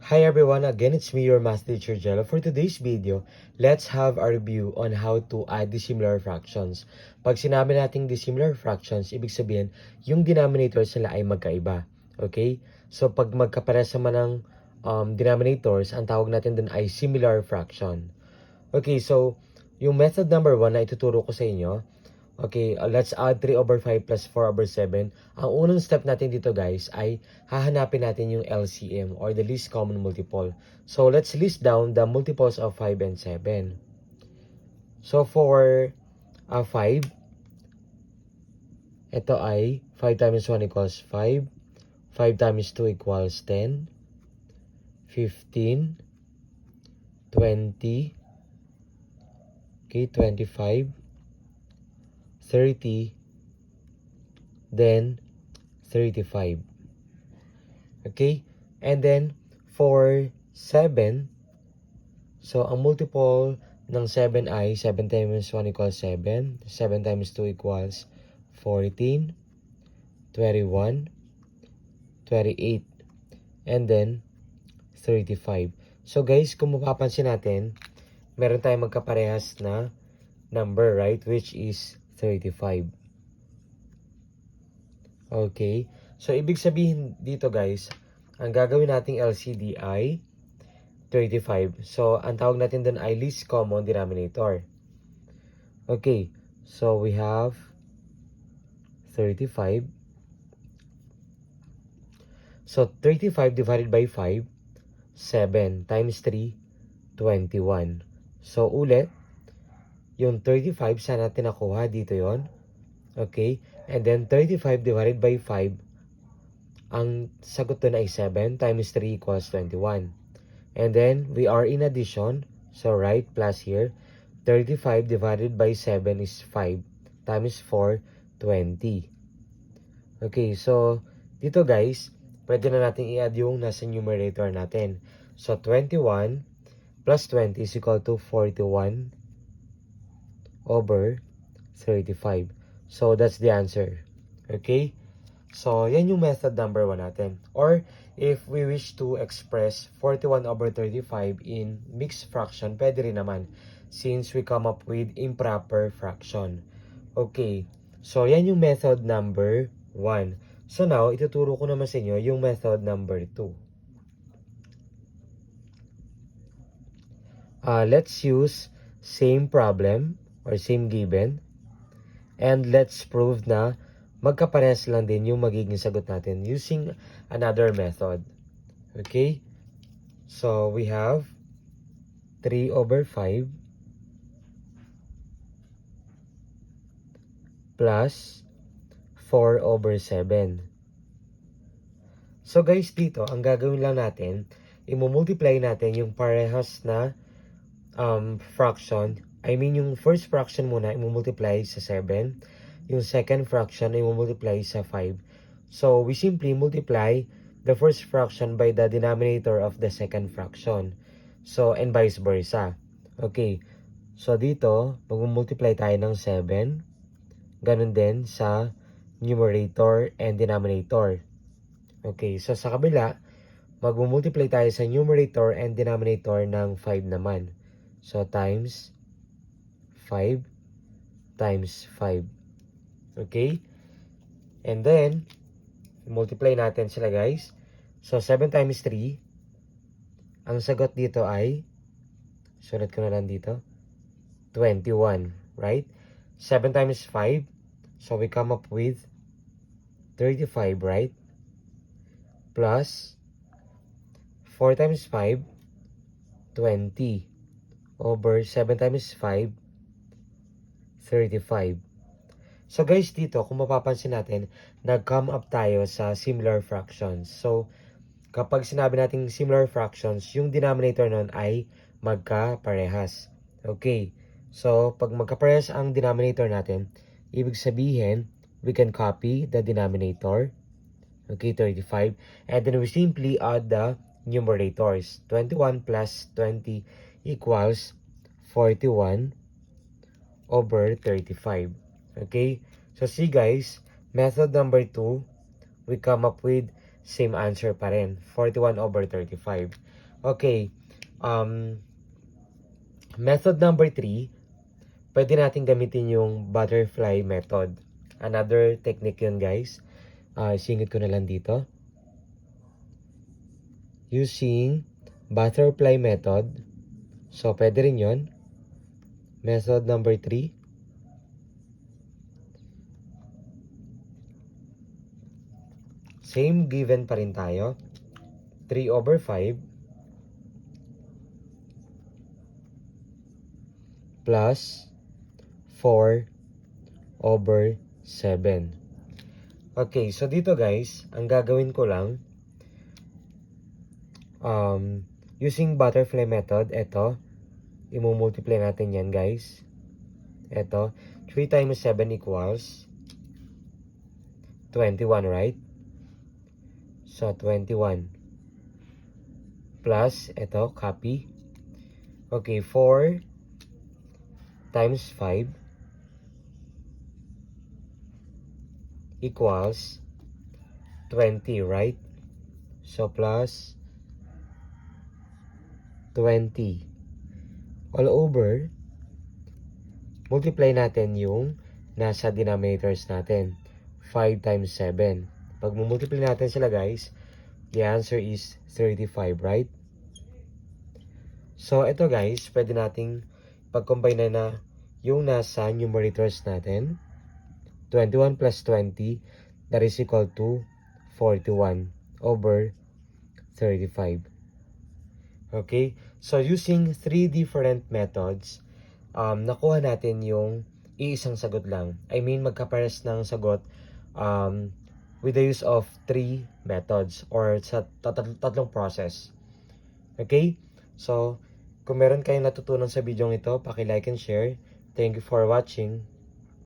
Hi everyone, again it's me, your math teacher Jello. For today's video, let's have a review on how to add dissimilar fractions. Pag sinabi nating dissimilar fractions, ibig sabihin, yung denominators nila ay magkaiba. Okay? So pag magkapares naman ng denominators, ang tawag natin dun ay similar fraction. Okay, so yung method number 1 na ituturo ko sa inyo, okay, let's add 3 over 5 plus 4 over 7. Ang unang step natin dito guys ay hahanapin natin yung LCM or the least common multiple. So let's list down the multiples of 5 and 7. So for 5, ito ay 5 times 1 equals 5. 5 times 2 equals 10. 15. 20. Okay, 25. 30, then 35. Okay? And then, for 7, so ang multiple ng 7 ay 7 times 1 equals 7. 7 times 2 equals 14, 21, 28, and then 35. So guys, kung mapapansin natin, meron tayong magkaparehas na number, right? Which is 35. Okay. So, ibig sabihin dito guys, ang gagawin nating LCD ay 35. So, ang tawag natin dun ay least common denominator. Okay. So, we have 35. So, 35 divided by 5, 7 times 3, 21. So, ulit, yung 35 sana natin nakuha dito yon. Okay? And then 35 divided by 5, ang sagot doon ay 7 times 3 equals 21. And then we are in addition, so right, plus here, 35 divided by 7 is 5 times 4, 20. Okay, so dito guys, pwede na natin i-add yung nasa numerator natin. So 21 plus 20 is equal to 41 over 35. So, that's the answer. Okay? So, yan yung method number 1 natin. Or, if we wish to express 41 over 35 in mixed fraction, pwede rin naman. Since we come up with improper fraction. Okay. So, yan yung method number 1. So, now, ituturo ko naman sa inyo yung method number 2. Let's use same problem or same given. And let's prove na magkaparehas lang din yung magiging sagot natin using another method. Okay? So, we have 3 over 5 plus 4 over 7. So, guys, dito, ang gagawin lang natin, i-multiply natin yung parehas na fraction. I mean, yung first fraction muna, i-multiply sa 7. Yung second fraction, i-multiply sa 5. So, we simply multiply the first fraction by the denominator of the second fraction. So, and vice versa. Okay. So, dito, mag-multiply tayo ng 7. Ganun din sa numerator and denominator. Okay. So, sa kabila, mag-multiply tayo sa numerator and denominator ng 5 naman. So, times 5 times 5. Okay? And then, multiply natin sila guys. So, 7 times 3. Ang sagot dito ay, sulat ko na lang dito, 21. Right? 7 times 5. So, we come up with 35, right? Plus, 4 times 5, 20. Over 7 times 5, 35. So guys, dito kung mapapansin natin, nag-come up tayo sa similar fractions. So kapag sinabi nating similar fractions, yung denominator nun ay magkaparehas. Okay. So pag magkaparehas ang denominator natin, ibig sabihin, we can copy the denominator. Okay, 35. And then we simply add the numerators. 21 plus 20 equals 41 over 35. Okay? So see guys, method number 2, we come up with same answer pa rin, 41 over 35. Okay, method number 3, pwede natin gamitin yung butterfly method. Another technique yun guys. Isingit ko na lang dito. Using butterfly method. So, pwede rin yun. Method number 3. Same given pa rin tayo. 3 over 5 plus 4 over 7. Okay, so dito guys, ang gagawin ko lang, using butterfly method, ito, i-multiply natin yan guys. Ito, 3 times 7 equals 21, right? So, 21. Plus, ito, copy. Okay, 4 times 5 equals 20, right? So, plus 20. All over, multiply natin yung nasa denominators natin. 5 times 7. Pag multiply natin sila guys, the answer is 35, right? So, ito guys, pwede nating pag-combine na yung nasa numerators natin. 21 plus 20, that is equal to 41 over 35. Okay? So, using 3 different methods, nakuha natin yung iisang sagot lang. I mean, magkapares ng sagot with the use of 3 methods or sa tatlong process. Okay? So, kung meron kayong natutunan sa video ito, paki-like and share. Thank you for watching.